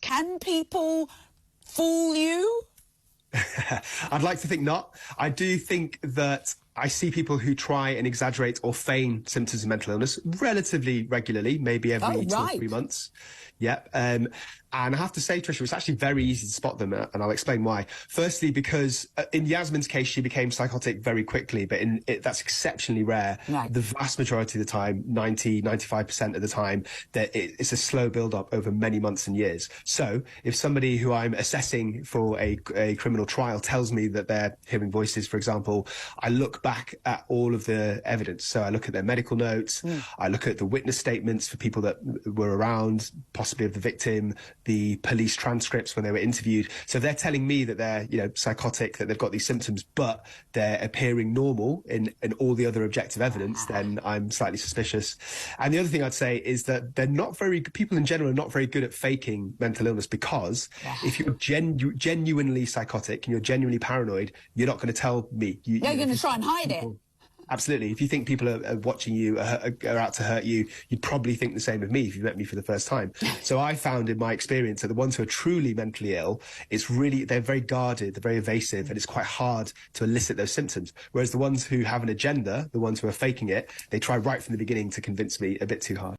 Can people fool you? I'd like to think not. I do think that I see people who try and exaggerate or feign symptoms of mental illness relatively regularly, maybe every 2 or 3 months. Yep. And I have to say, Tricia, it's actually very easy to spot them, and I'll explain why. Firstly, because in Yasmin's case, she became psychotic very quickly, but that's exceptionally rare. Right. The vast majority of the time, 95% of the time, that it's a slow build-up over many months and years. So if somebody who I'm assessing for a criminal trial tells me that they're hearing voices, for example, I look back at all of the evidence. So I look at their medical notes, I look at the witness statements for people that were around, possibly of the victim, the police transcripts when they were interviewed. So they're telling me that they're, psychotic, that they've got these symptoms, but they're appearing normal in all the other objective evidence, then I'm slightly suspicious. And the other thing I'd say is that people in general are not very good at faking mental illness, because if you're genuinely psychotic and you're genuinely paranoid, you're not going to tell me. You're going to try and hide it. Absolutely. If you think people are watching you, are out to hurt you, you'd probably think the same of me if you met me for the first time. So I found in my experience that the ones who are truly mentally ill, they're very guarded, they're very evasive, and it's quite hard to elicit those symptoms. Whereas the ones who have an agenda, the ones who are faking it, they try right from the beginning to convince me a bit too hard.